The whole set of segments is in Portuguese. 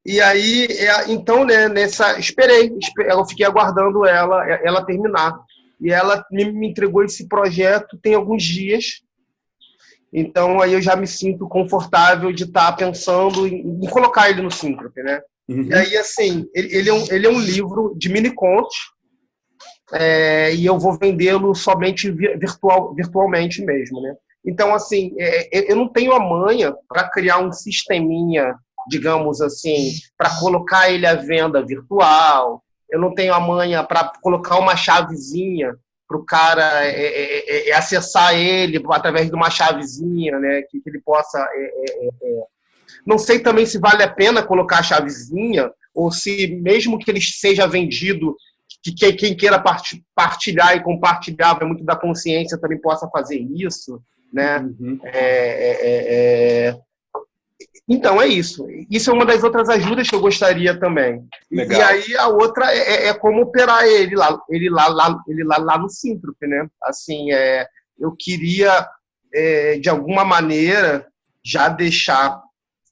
E aí, então, né, esperei, eu fiquei aguardando ela terminar. E ela me entregou esse projeto tem alguns dias. Então, aí eu já me sinto confortável de estar pensando em colocar ele no Síncrope, né? Uhum. E aí, assim, ele é um livro de mini-contos, e eu vou vendê-lo somente virtualmente mesmo, né? Então, assim, eu não tenho a manha para criar um sisteminha, digamos assim, para colocar ele à venda virtual. Eu não tenho a manha para colocar uma chavezinha para o cara acessar ele através de uma chavezinha, né? Que ele possa... Não sei também se vale a pena colocar a chavezinha ou se, mesmo que ele seja vendido, que quem queira partilhar e compartilhar, vai muito da consciência, também possa fazer isso, né? Uhum. Então, é isso. Isso é uma das outras ajudas que eu gostaria também. Legal. E aí a outra é como operar ele lá no Síncrope, né? Assim, eu queria, de alguma maneira, já deixar,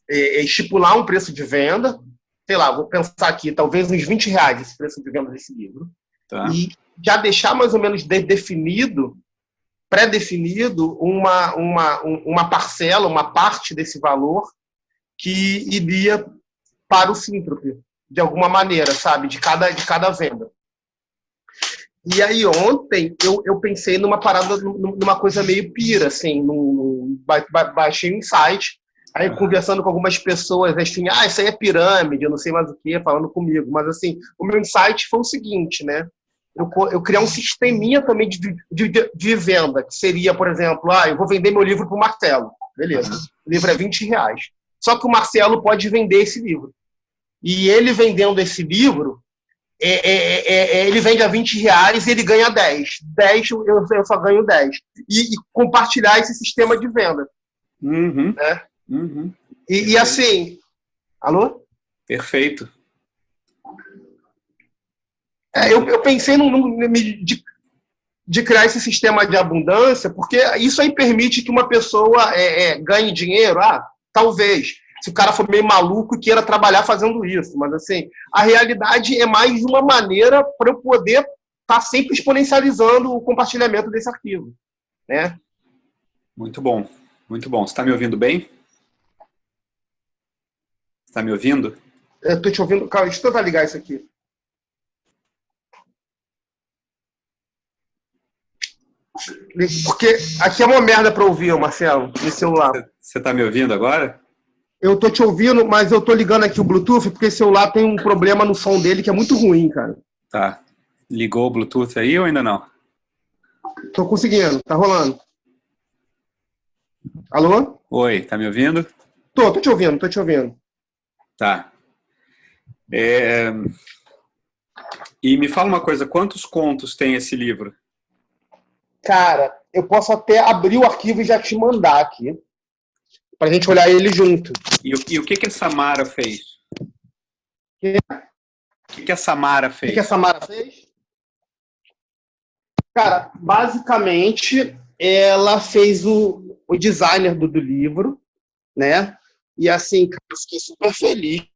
estipular um preço de venda, sei lá, vou pensar aqui, talvez uns R$20 esse preço de venda desse livro. Tá. E já deixar mais ou menos pré-definido uma parcela, uma parte desse valor que iria para o Síncrope, de alguma maneira, sabe? De cada venda. E aí ontem eu pensei numa parada, numa coisa meio pira, assim, baixei um site, aí conversando com algumas pessoas, assim, isso aí é pirâmide, eu não sei mais o que, falando comigo, mas assim, o meu insight foi o seguinte, né? Eu criar um sisteminha também de venda, que seria, por exemplo, eu vou vender meu livro para o Marcelo, beleza, o livro é R$20. Só que o Marcelo pode vender esse livro. E ele vendendo esse livro, ele vende a R$20 e ele ganha 10. 10 eu só ganho 10. E compartilhar esse sistema de venda. Uhum. Né? Uhum. E assim... Alô? Perfeito. Eu pensei de criar esse sistema de abundância, porque isso aí permite que uma pessoa ganhe dinheiro. Talvez, se o cara for meio maluco e queira trabalhar fazendo isso. Mas, assim, a realidade é mais uma maneira para eu poder estar sempre exponencializando o compartilhamento desse arquivo. Né? Muito bom. Muito bom. Você está me ouvindo bem? Está me ouvindo? Eu estou te ouvindo. Calma, deixa eu tentar ligar isso aqui. Porque aqui é uma merda para ouvir, Marcelo, no celular. Você está me ouvindo agora? Eu tô te ouvindo, mas eu tô ligando aqui o Bluetooth porque esse celular tem um problema no som dele que é muito ruim, cara. Tá. Ligou o Bluetooth aí ou ainda não? Tô conseguindo, tá rolando. Alô? Oi, tá me ouvindo? Tô te ouvindo, tô te ouvindo. Tá. E me fala uma coisa, quantos contos tem esse livro? Cara, eu posso até abrir o arquivo e já te mandar aqui, pra gente olhar ele junto. E o que a Samara fez? O que a Samara fez? O que a Samara fez? Cara, basicamente, ela fez o designer do livro, né? E assim, cara, eu fiquei super feliz.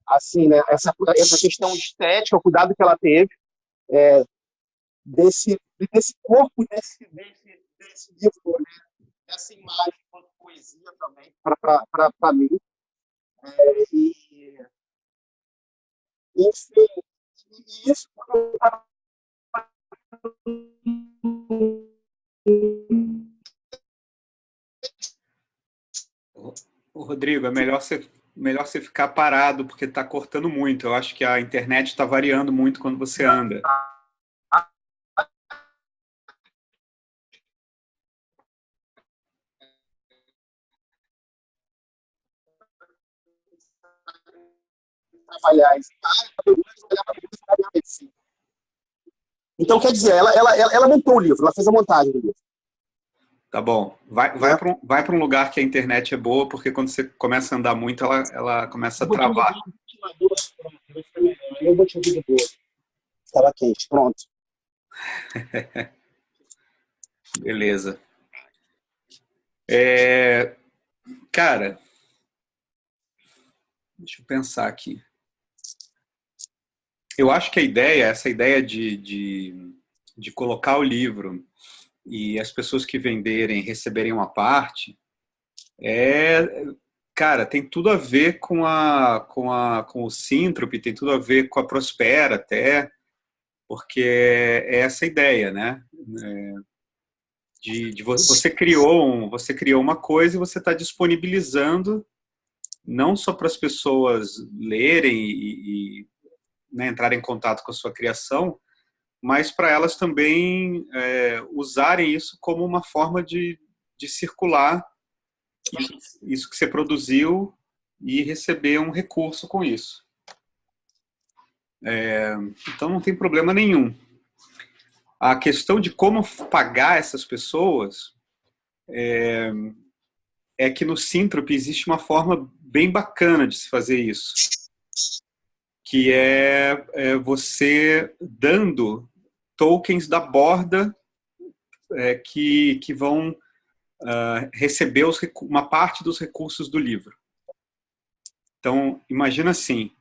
Assim, né, essa questão estética, o cuidado que ela teve desse corpo, desse livro, né, dessa imagem, quanto poesia também, para mim. Enfim, isso Rodrigo, é melhor você ficar parado, porque está cortando muito. Eu acho que a internet está variando muito quando você anda. trabalhar Então, quer dizer, ela montou o livro, ela fez a montagem do livro. Tá bom. Vai para um lugar que a internet é boa, porque quando você começa a andar muito, ela começa a travar. Eu vou te ouvir de boa. Estava quente, pronto. Beleza. Cara, deixa eu pensar aqui. Eu acho que essa ideia de colocar o livro e as pessoas que venderem receberem uma parte, cara, tem tudo a ver com o Síntrope, tem tudo a ver com a Prospera até, porque é essa ideia, né? Você criou uma coisa e você está disponibilizando não só para as pessoas lerem e né, entrarem em contato com a sua criação, mas para elas também usarem isso como uma forma de circular isso que você produziu e receber um recurso com isso. Então não tem problema nenhum. A questão de como pagar essas pessoas é que no Síntrope existe uma forma bem bacana de se fazer isso, que é você dando tokens da borda que vão receber uma parte dos recursos do livro. Então, imagina assim,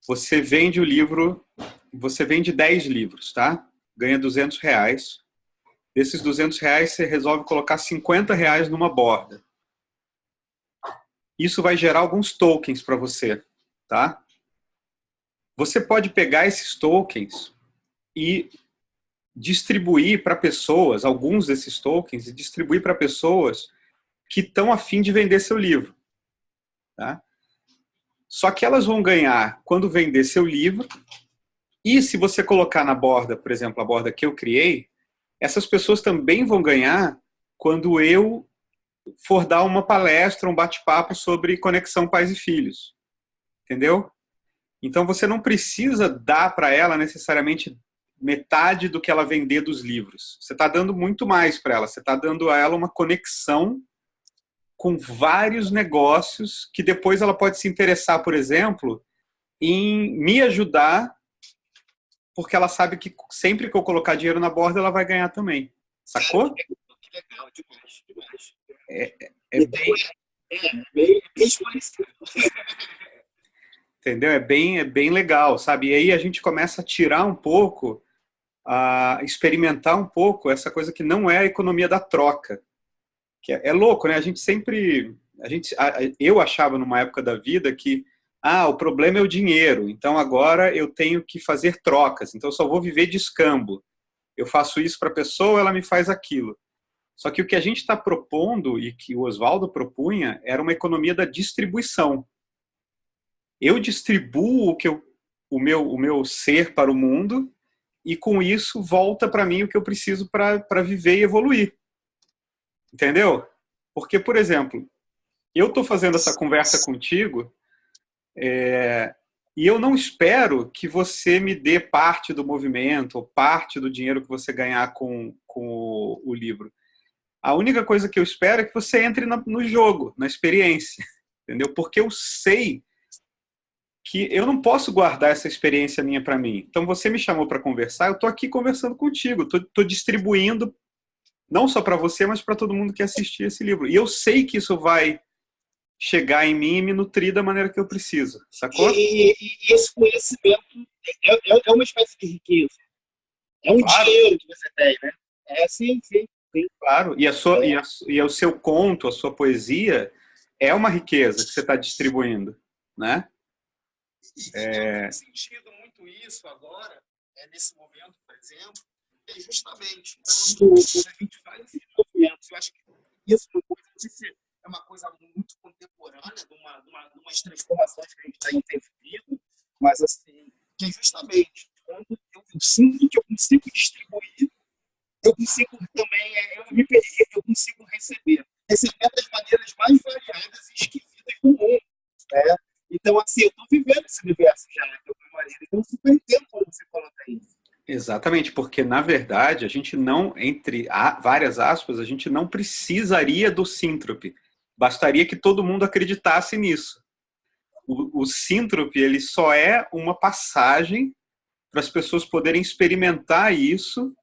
você vende o livro, você vende 10 livros, tá? Ganha R$200. Desses R$200, você resolve colocar R$50 numa borda. Isso vai gerar alguns tokens para você, tá? Você pode pegar esses tokens e distribuir para pessoas, alguns desses tokens, e distribuir para pessoas que estão a fim de vender seu livro. Tá? Só que elas vão ganhar quando vender seu livro, e se você colocar na borda, por exemplo, a borda que eu criei, essas pessoas também vão ganhar quando eu for dar uma palestra, um bate-papo sobre conexão pais e filhos. Entendeu? Então você não precisa dar para ela necessariamente metade do que ela vender dos livros. Você está dando muito mais para ela. Você está dando a ela uma conexão com vários negócios que depois ela pode se interessar, por exemplo, em me ajudar, porque ela sabe que sempre que eu colocar dinheiro na borda, ela vai ganhar também. Sacou? Que legal, demais. É bem parecido. Entendeu? É bem legal, sabe? E aí a gente começa a tirar um pouco, a experimentar um pouco essa coisa que não é a economia da troca. Que é louco, né? A gente sempre... eu achava numa época da vida que o problema é o dinheiro, então agora eu tenho que fazer trocas, então eu só vou viver de escambo. Eu faço isso para a pessoa, ela me faz aquilo. Só que o que a gente está propondo, e que o Oswaldo propunha, era uma economia da distribuição. Eu distribuo o meu ser para o mundo e com isso volta para mim o que eu preciso para viver e evoluir. Entendeu? Porque, por exemplo, eu estou fazendo essa conversa contigo e eu não espero que você me dê parte do movimento ou parte do dinheiro que você ganhar com o livro. A única coisa que eu espero é que você entre no jogo, na experiência. Entendeu? Porque eu sei que eu não posso guardar essa experiência minha para mim. Então você me chamou para conversar, eu estou aqui conversando contigo, estou distribuindo não só para você, mas para todo mundo que assistir esse livro. E eu sei que isso vai chegar em mim e me nutrir da maneira que eu preciso, sacou? E esse conhecimento é uma espécie de riqueza. É um dinheiro que você tem, né? Sim. Claro. E o seu conto, a sua poesia é uma riqueza que você está distribuindo, né? Eu tenho sentido muito isso agora, nesse momento, por exemplo, justamente quando a gente faz esses movimentos. Eu acho que isso é uma coisa, não sei se é uma coisa muito contemporânea, de umas transformações que a gente está intervindo, mas assim, que é justamente quando eu sinto que eu consigo distribuir, eu consigo também, eu consigo receber das maneiras mais variadas e esquisitas do mundo, né? Então, assim, eu estou vivendo esse universo já, de alguma maneira. Então, eu super entendo quando você coloca isso. Exatamente, porque na verdade a gente não, entre várias aspas, a gente não precisaria do síntrope. Bastaria que todo mundo acreditasse nisso. O síntrope, ele só é uma passagem para as pessoas poderem experimentar isso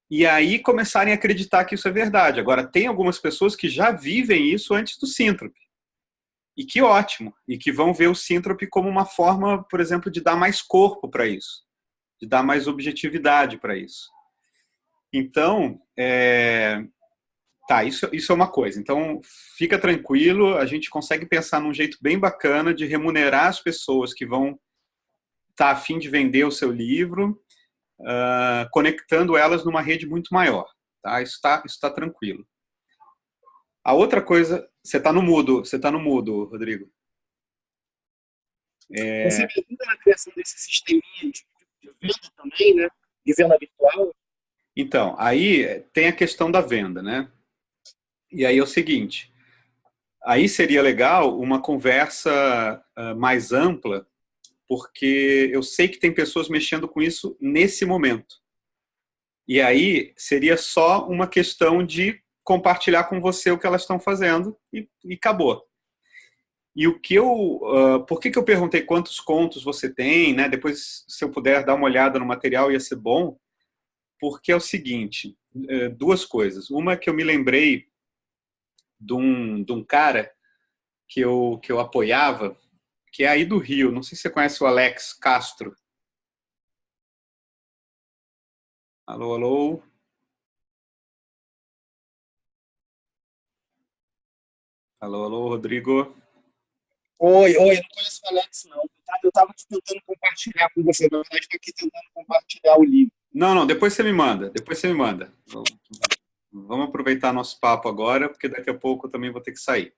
e aí começarem a acreditar que isso é verdade. Agora, tem algumas pessoas que já vivem isso antes do síntrope. E que ótimo. E que vão ver o síntrope como uma forma, por exemplo, de dar mais corpo para isso. De dar mais objetividade para isso. Então, isso é uma coisa. Então, fica tranquilo, a gente consegue pensar num jeito bem bacana de remunerar as pessoas que vão estar a fim de vender o seu livro, conectando elas numa rede muito maior. Tá? Isso tá tranquilo. A outra coisa, você está no mudo, Rodrigo. Você me ajuda na criação desse sisteminha de venda também, né? De venda virtual? Então, aí tem a questão da venda, né? E aí é o seguinte, aí seria legal uma conversa mais ampla, porque eu sei que tem pessoas mexendo com isso nesse momento. E aí seria só uma questão de compartilhar com você o que elas estão fazendo e acabou. E por que eu perguntei quantos contos você tem, né? Depois, se eu puder dar uma olhada no material, ia ser bom, porque é o seguinte, duas coisas. Uma é que eu me lembrei de um cara que eu apoiava, que é aí do Rio, não sei se você conhece o Alex Castro. Alô, alô? Alô, alô, Rodrigo? Oi, eu não conheço o Alex, não. Eu estava tentando compartilhar com você. Na verdade, estou aqui tentando compartilhar o livro. Não, depois você me manda. Vamos aproveitar nosso papo agora, porque daqui a pouco eu também vou ter que sair.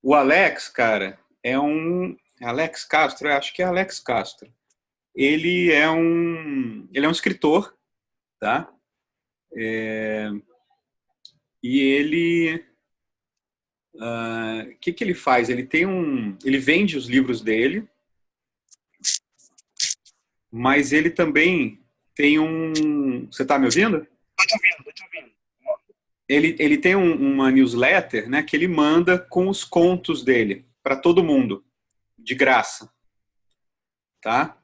O Alex, cara, Alex Castro, eu acho que é Alex Castro. Ele é um escritor, tá? E ele... O que ele faz? Ele vende os livros dele, mas ele também tem um... Você está me ouvindo? Estou te ouvindo. Ele tem uma newsletter, né, que ele manda com os contos dele para todo mundo, de graça. Tá?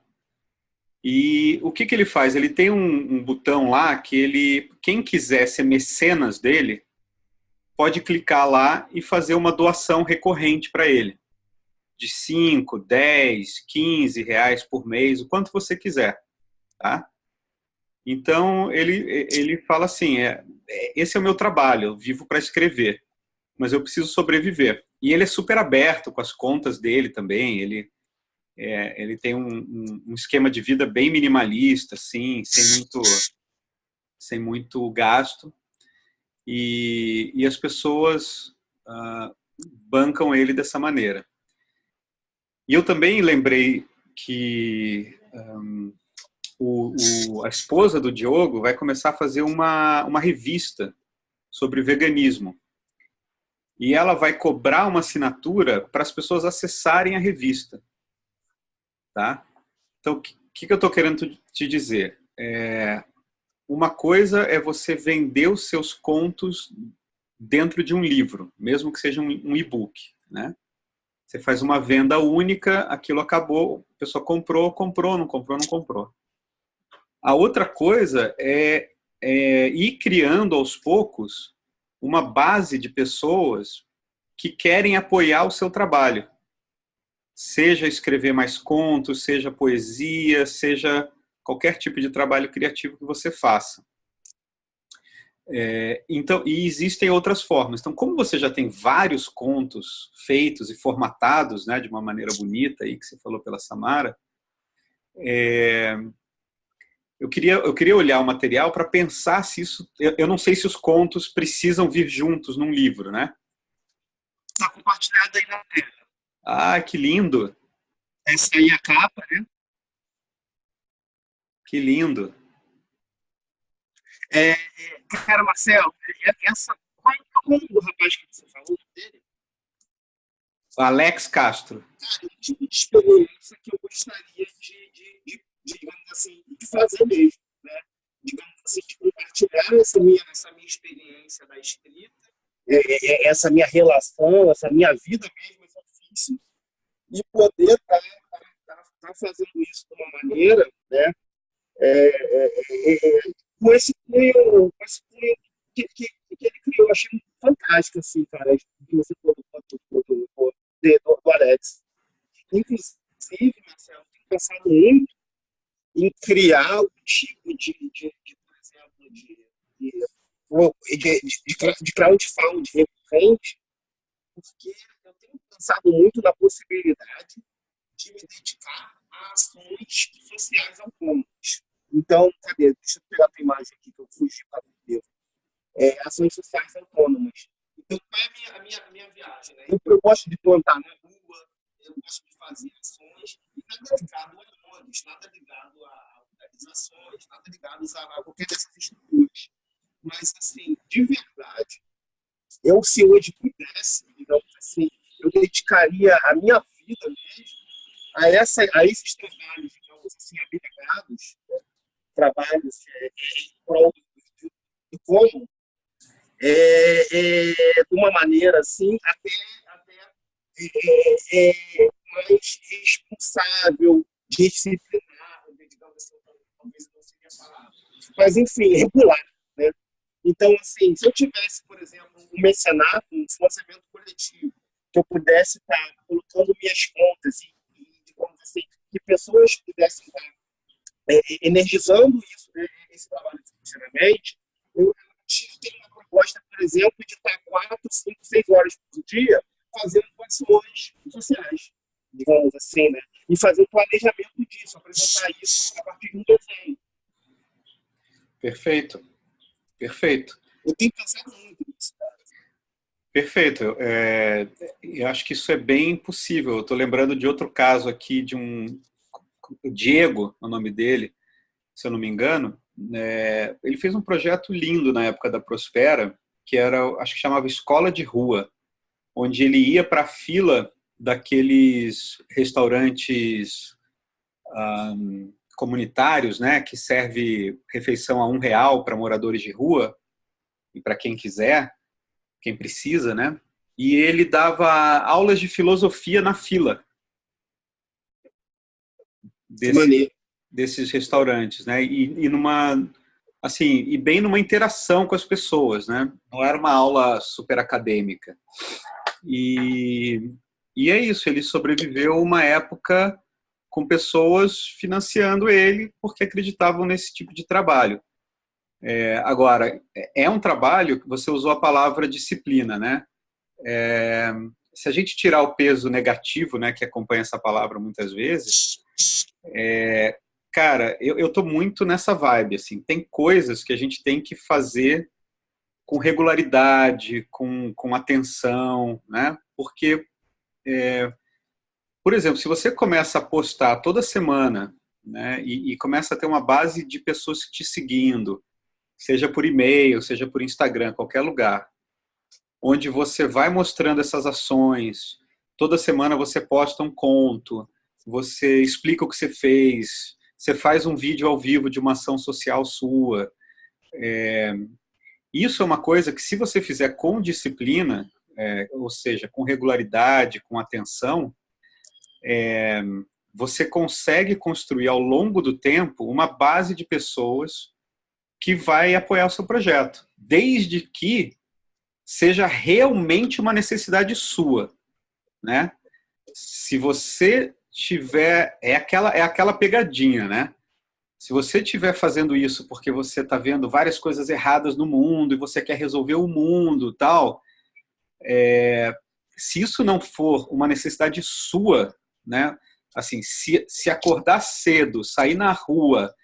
E o que ele faz? Ele tem um botão lá que quem quiser ser mecenas dele, pode clicar lá e fazer uma doação recorrente para ele. De 5, 10, 15 reais por mês, o quanto você quiser. Tá? Então, ele fala assim, esse é o meu trabalho, eu vivo para escrever, mas eu preciso sobreviver. E ele é super aberto com as contas dele também, ele tem um esquema de vida bem minimalista, assim, sem muito gasto, e as pessoas bancam ele dessa maneira. E eu também lembrei que a esposa do Diogo vai começar a fazer uma revista sobre veganismo. E ela vai cobrar uma assinatura para as pessoas acessarem a revista. Tá? Então, o que eu estou querendo te dizer? Uma coisa é você vender os seus contos dentro de um livro, mesmo que seja um e-book. Né? Você faz uma venda única, aquilo acabou, a pessoa comprou, não comprou. A outra coisa é ir criando aos poucos uma base de pessoas que querem apoiar o seu trabalho. Seja escrever mais contos, seja poesia, seja qualquer tipo de trabalho criativo que você faça. Então, e existem outras formas. Então, como você já tem vários contos feitos e formatados, né, de uma maneira bonita, aí, que você falou pela Samara, eu queria olhar o material para pensar se isso... Eu não sei se os contos precisam vir juntos num livro, né? Está compartilhado aí na tela. Ah, que lindo! Essa aí é a capa, né? Que lindo! Cara, Marcelo, qual é o nome do rapaz que você falou dele? Alex Castro. Cara, ele tinha uma experiência que eu gostaria digamos assim, de fazer mesmo, né? Digamos assim, de compartilhar essa minha experiência da escrita, essa minha relação, essa minha vida mesmo, esse ofício, e poder estar fazendo isso de uma maneira, né, com esse cunho que ele criou. Eu achei fantástico, assim, cara, que você colocou do Alex. Inclusive, Marcelo, eu tenho pensado muito em criar algum tipo por exemplo, de crowdfunding recorrente, porque eu tenho pensado muito na possibilidade de me dedicar a ações sociais autônomas. Então, cadê? Deixa eu pegar a tua imagem aqui, que eu fugi para o meu. Ações sociais autônomas. Então, qual é a minha viagem? Né? Eu gosto de plantar na rua, eu gosto de fazer ações, e nada ligado a ONGs, nada ligado a organizações, nada ligado a qualquer dessas estruturas. Mas, assim, de verdade, se hoje pudesse, digamos assim, eu dedicaria a minha vida mesmo a esses trabalhos, digamos assim, abnegados, trabalhos em prol do como, de uma maneira assim, até mais responsável, disciplinada, digamos assim, talvez não seria a palavra, mas enfim, regular, né? Então, assim, se eu tivesse, por exemplo, um mecenato, um financiamento coletivo, que eu pudesse estar colocando minhas contas e digamos assim, que pessoas pudessem estar energizando isso, né, esse trabalho financeiramente, eu tenho uma proposta, por exemplo, de estar 4, 5, 6 horas por dia fazendo ações sociais, digamos assim, né? E fazer o planejamento disso, apresentar isso a partir de um desenho. Perfeito. Perfeito. Eu tenho pensado muito nisso, cara. Perfeito. Eu acho que isso é bem possível. Eu estou lembrando de outro caso aqui de o Diego, é o nome dele, se eu não me engano. Ele fez um projeto lindo na época da Prospera, que era, acho que chamava Escola de Rua, onde ele ia para a fila daqueles restaurantes comunitários, né, que serve refeição a R$1 para moradores de rua e para quem quiser, quem precisa, né? E ele dava aulas de filosofia na fila desses restaurantes, né? E numa, assim, e bem numa interação com as pessoas, né? Não era uma aula super acadêmica. E é isso. Ele sobreviveu uma época com pessoas financiando ele porque acreditavam nesse tipo de trabalho. Agora, é um trabalho que você usou a palavra disciplina, né? Se a gente tirar o peso negativo, né, que acompanha essa palavra muitas vezes, cara, eu tô muito nessa vibe, assim. Tem coisas que a gente tem que fazer com regularidade, com atenção, né? Porque, por exemplo, se você começa a postar toda semana, né, e começa a ter uma base de pessoas te seguindo, seja por e-mail, seja por Instagram, qualquer lugar, onde você vai mostrando essas ações, toda semana você posta um conto, você explica o que você fez, você faz um vídeo ao vivo de uma ação social sua. Isso é uma coisa que, se você fizer com disciplina, ou seja, com regularidade, com atenção, você consegue construir ao longo do tempo uma base de pessoas que vai apoiar o seu projeto, desde que seja realmente uma necessidade sua, né? Se você tiver, é aquela pegadinha, né? Se você estiver fazendo isso porque você está vendo várias coisas erradas no mundo e você quer resolver o mundo, tal, se isso não for uma necessidade sua, né? Assim, se acordar cedo, sair na rua,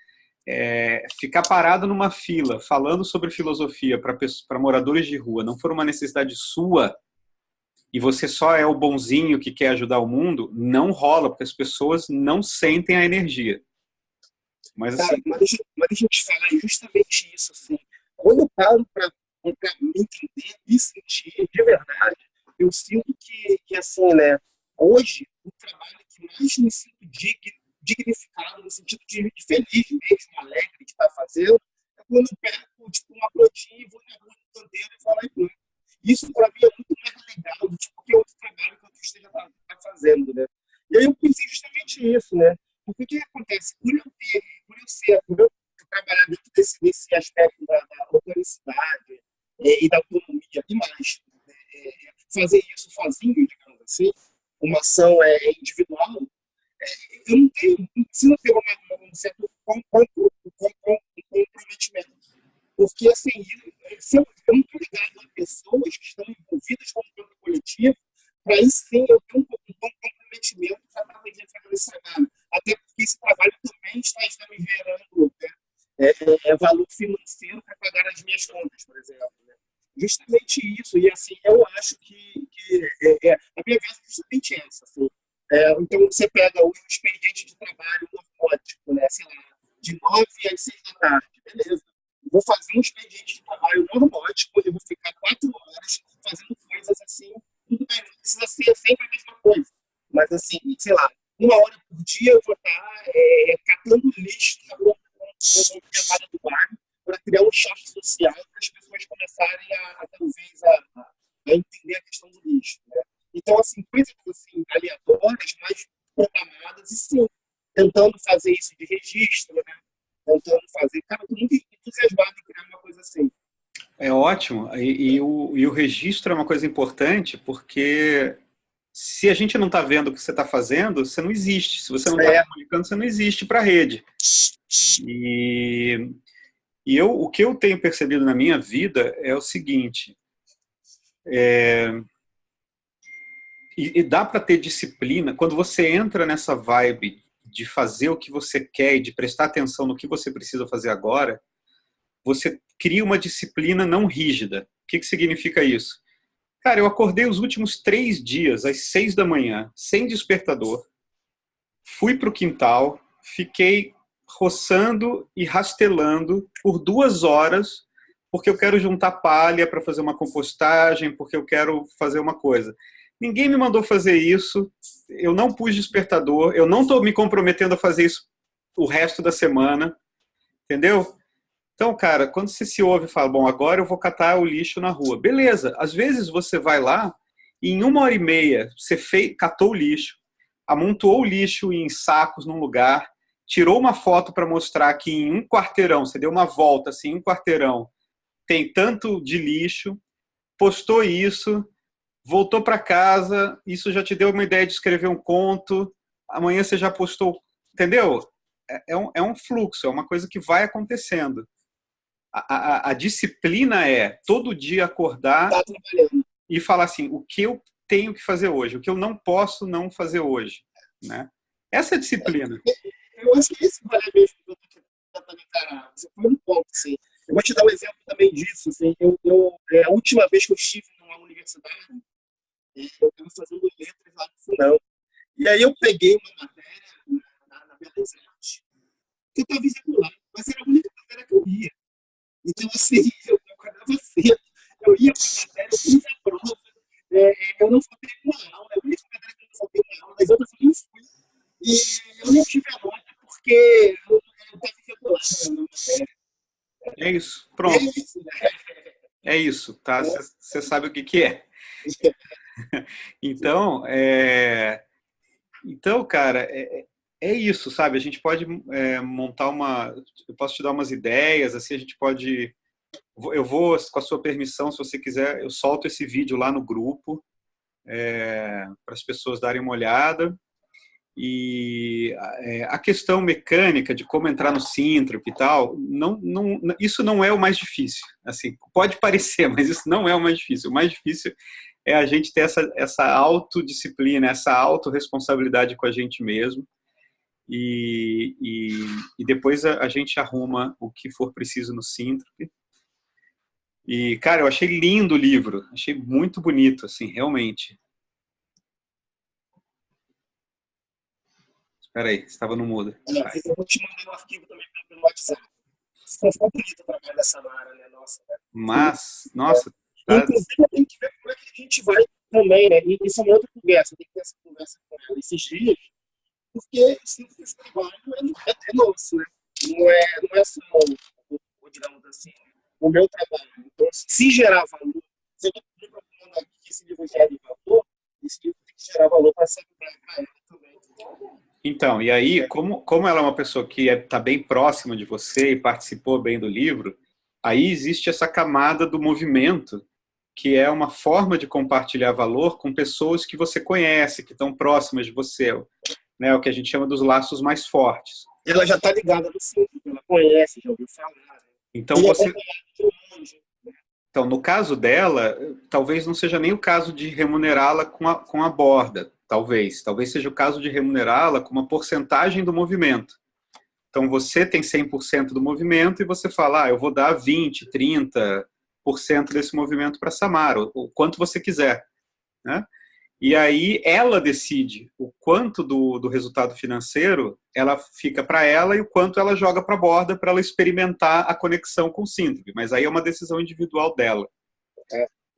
ficar parado numa fila falando sobre filosofia para moradores de rua não for uma necessidade sua e você só é o bonzinho que quer ajudar o mundo, não rola, porque as pessoas não sentem a energia. Mas, assim, cara, mas deixa eu te falar justamente isso. Assim. Quando eu paro para me entender e sentir de verdade, eu sinto que assim, né, hoje, o trabalho que mais me sinto digno dignificado, no sentido de feliz mesmo, alegre de estar fazendo, é quando eu pego tipo, uma plantinha e vou na rua do canteiro e vou lá e planto. Isso, para mim, é muito mais legal do tipo, que outro trabalho que eu esteja fazendo, né? E aí eu pensei justamente isso, né? Porque o que acontece? Por eu trabalhar dentro desse aspecto da organicidade e da autonomia, e mais, fazer isso sozinho, digamos assim, uma ação individual, eu não tenho, não preciso ter um certo comprometimento. Porque, assim, se eu não estou ligado a pessoas que estão envolvidas com o campo coletivo, para isso sim eu tenho um comprometimento para estar fazendo esse trabalho. Até porque esse trabalho também está me gerando valor financeiro para pagar as minhas contas, por exemplo. Né? Justamente isso. E, assim, eu acho que a minha visão é justamente essa. Assim. Então, você pega o expediente de trabalho normótico, né? Sei lá, de 9 às 6 da tarde, beleza. Vou fazer um expediente de trabalho normótico, eu vou ficar 4 horas fazendo coisas assim, tudo bem, não precisa ser sempre a mesma coisa. Mas, assim, sei lá, 1 hora por dia eu vou estar catando lixo na rua privada do bairro para criar um choque social para as pessoas começarem talvez, a entender a questão do lixo. Né? Então, assim, coisas assim, aleatórias, mas programadas, e sim, tentando fazer isso de registro, né? Tentando fazer. Cara, eu tô muito entusiasmado em criar uma coisa assim. É ótimo. E o registro é uma coisa importante, porque se a gente não está vendo o que você está fazendo, você não existe. Se você não está comunicando, você não existe para a rede. E o que eu tenho percebido na minha vida é o seguinte, e dá para ter disciplina, quando você entra nessa vibe de fazer o que você quer e de prestar atenção no que você precisa fazer agora, você cria uma disciplina não rígida. O que significa isso? Cara, eu acordei os últimos 3 dias, às 6 da manhã, sem despertador, fui para o quintal, fiquei roçando e rastelando por 2 horas, porque eu quero juntar palha para fazer uma compostagem, porque eu quero fazer uma coisa. Ninguém me mandou fazer isso, eu não pus despertador, eu não estou me comprometendo a fazer isso o resto da semana, entendeu? Então, cara, quando você se ouve e fala, bom, agora eu vou catar o lixo na rua. Beleza, às vezes você vai lá e em 1 hora e meia você catou o lixo, amontoou o lixo em sacos num lugar, tirou uma foto para mostrar que em 1 quarteirão, você deu uma volta assim, em 1 quarteirão, tem tanto de lixo, postou isso, voltou para casa, isso já te deu uma ideia de escrever um conto, amanhã você já postou, entendeu? É um fluxo, é uma coisa que vai acontecendo. A disciplina é todo dia acordar e falar assim, o que eu tenho que fazer hoje, o que eu não posso não fazer hoje. Né? Essa é a disciplina. Eu acho que esse vale mesmo que eu estou tentando encarar. Você foi um ponto, assim. Eu vou te dar um exemplo também disso. Assim. A última vez que eu estive numa universidade, eu estava fazendo letras lá no Fundão. E aí eu peguei uma matéria na Belas Artes, que eu estava irregular, mas era a única matéria que eu ia. Então, assim, eu acordava cedo, eu ia para a matéria, eu fiz a prova, eu não faltei uma aula, a única matéria que eu não faltei uma aula, mas outras eu não fui. E eu não tive a nota porque eu estava irregular na matéria. É isso, pronto. É isso, né? É isso, tá? Você sabe o que é. Então, cara, é isso, sabe? A gente pode montar eu posso te dar umas ideias, assim, a gente pode... Eu vou, com a sua permissão, se você quiser, eu solto esse vídeo lá no grupo para as pessoas darem uma olhada. E a questão mecânica de como entrar no Syntrop e tal, isso não é o mais difícil. Assim, pode parecer, mas isso não é o mais difícil. O mais difícil é a gente ter essa autodisciplina, essa autorresponsabilidade com a gente mesmo. E depois a gente arruma o que for preciso no Syntrop. E, cara, eu achei lindo o livro. Achei muito bonito, assim, realmente. Espera aí, você estava no mudo. Eu vou te mandar um arquivo também pelo WhatsApp. Ficou bonito o trabalho da Samara, né? Nossa, né? Mas, nossa... Tá. Inclusive, eu tenho que ver como é que a gente vai também, né? E isso é uma outra conversa, tem que ter essa conversa com ela. Esses dias, porque eu sinto que esse trabalho é nosso, né? Não é só, digamos assim, o meu trabalho. Então, se gerar valor, se eu estou falando aqui que esse livro gera valor, esse livro tem que gerar valor para ela também. Então, e aí, como ela é uma pessoa que está bem próxima de você e participou bem do livro, aí existe essa camada do movimento, que é uma forma de compartilhar valor com pessoas que você conhece, que estão próximas de você, né, o que a gente chama dos laços mais fortes. Ela já está ligada no centro, ela conhece, já ouviu falar. Então, então, no caso dela, talvez não seja nem o caso de remunerá-la com a borda, talvez seja o caso de remunerá-la com uma porcentagem do movimento. Então, você tem 100% do movimento e você fala, eu vou dar 20%, 30% desse movimento para a Samara, o quanto você quiser, né? E aí ela decide o quanto do resultado financeiro ela fica para ela e o quanto ela joga para a borda para ela experimentar a conexão com o Síntese. Mas aí é uma decisão individual dela.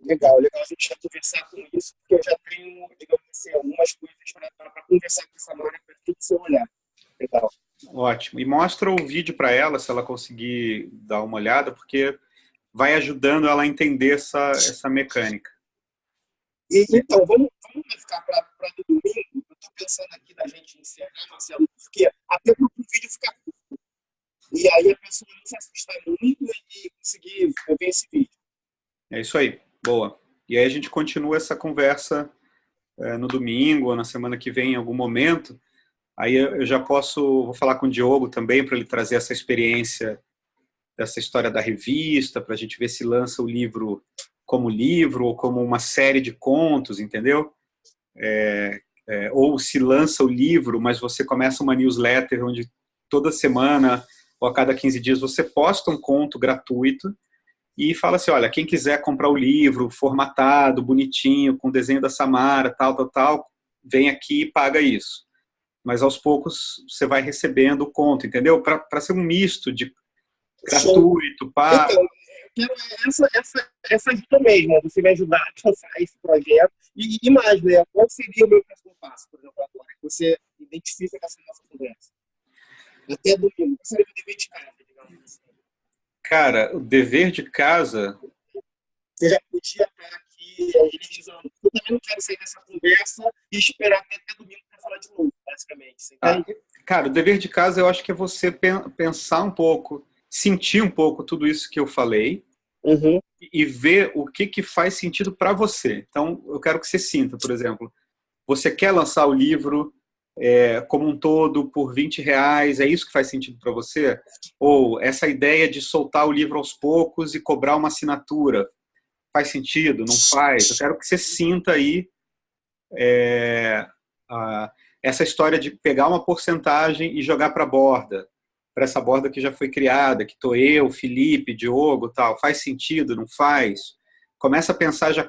Legal a gente já conversar com isso, porque eu já tenho, digamos assim, algumas coisas para conversar com essa Samara para tudo seu olhar. Legal. Ótimo. E mostra o vídeo para ela, se ela conseguir dar uma olhada, porque vai ajudando ela a entender essa mecânica. Então, vamos ficar para o domingo. Eu estou pensando aqui da gente encerrar, Marcelo, porque até para o vídeo ficar curto. E aí a pessoa não se assustar muito e conseguir ver esse vídeo. É isso aí. Boa. E aí a gente continua essa conversa no domingo ou na semana que vem, em algum momento. Aí eu já vou falar com o Diogo também, para ele trazer essa experiência dessa história da revista, para a gente ver se lança o livro como livro ou como uma série de contos, entendeu? Ou se lança o livro, mas você começa uma newsletter onde toda semana ou a cada 15 dias você posta um conto gratuito e fala assim, olha, quem quiser comprar o livro formatado, bonitinho, com o desenho da Samara, tal, vem aqui e paga isso. Mas aos poucos você vai recebendo o conto, entendeu? Para ser um misto de gratuito, pago. Então, eu quero essa dica mesmo, você me ajudar a lançar esse projeto. E mais, né? Qual seria o meu próximo passo, por exemplo, agora, que você identifica nessa nossa conversa? Até domingo. Qual seria o dever de casa, digamos assim? Cara, o dever de casa... Você já podia estar aqui energizando. Eu também não quero sair dessa conversa e esperar até domingo para falar de novo, basicamente. Você entende? Cara, o dever de casa eu acho que é você pensar um pouco, sentir um pouco tudo isso que eu falei, e ver o que faz sentido para você. Então, eu quero que você sinta, por exemplo, você quer lançar o livro como um todo por R$20, é isso que faz sentido para você? Ou essa ideia de soltar o livro aos poucos e cobrar uma assinatura, faz sentido? Não faz? Eu quero que você sinta aí essa história de pegar uma porcentagem e jogar para a borda, para essa borda que já foi criada, que estou eu, Felipe, Diogo, tal. Faz sentido? Não faz? Começa a pensar já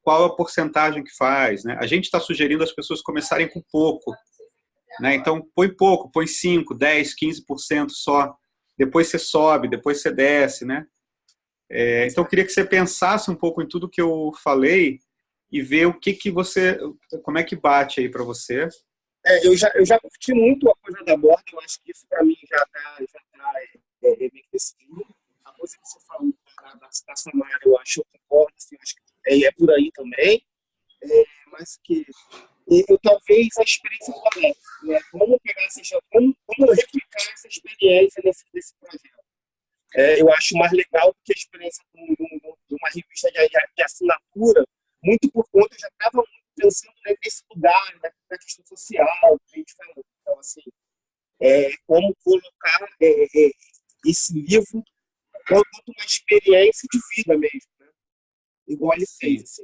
qual a porcentagem que faz, né? A gente está sugerindo as pessoas começarem com pouco, né? Então, põe pouco, põe 5%, 10%, 15% só. Depois você sobe, depois você desce, né? Então, eu queria que você pensasse um pouco em tudo que eu falei e ver como é que bate aí para você. Eu já curti muito a coisa da borda, eu acho que isso para mim já tá meio que decidido. A coisa que você falou da Samara, eu acho, eu concordo, assim, acho que é por aí também. Mas que eu talvez a experiência do Alex, né? Vamos pegar vamos replicar essa experiência nesse projeto. Eu acho mais legal do que a experiência de uma revista de assinatura, muito por conta, eu já estava pensando nesse lugar, na questão social, que a gente falou. Então, assim, como colocar esse livro como uma experiência de vida mesmo, né? Igual ele fez. Assim.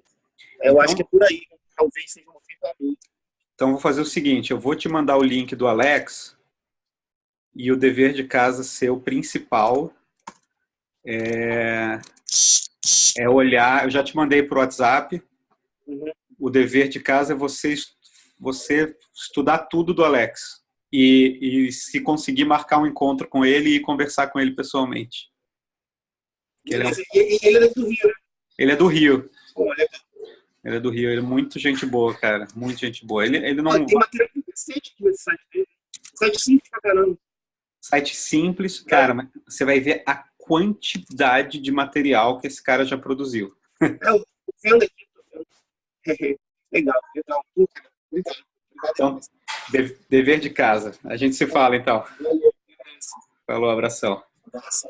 Eu acho que é por aí, talvez seja um feito a mim. Então, vou fazer o seguinte, eu vou te mandar o link do Alex e o dever de casa ser o principal olhar, eu já te mandei por WhatsApp, o dever de casa é você estudar tudo do Alex e se conseguir marcar um encontro com ele e conversar com ele pessoalmente. Ele é do Rio, né? Ele é do Rio. Olha. Ele é do Rio, ele é muito gente boa, cara. Muito gente boa. Ele não... Tem matéria interessante aqui no site dele. Site simples pra caramba. Site simples, cara, mas você vai ver a quantidade de material que esse cara já produziu. Eu tô vendo aqui, tô vendo. Legal, legal. Obrigado. Então, dever de casa. A gente se fala, então. Valeu. Falou, abração. Abraço.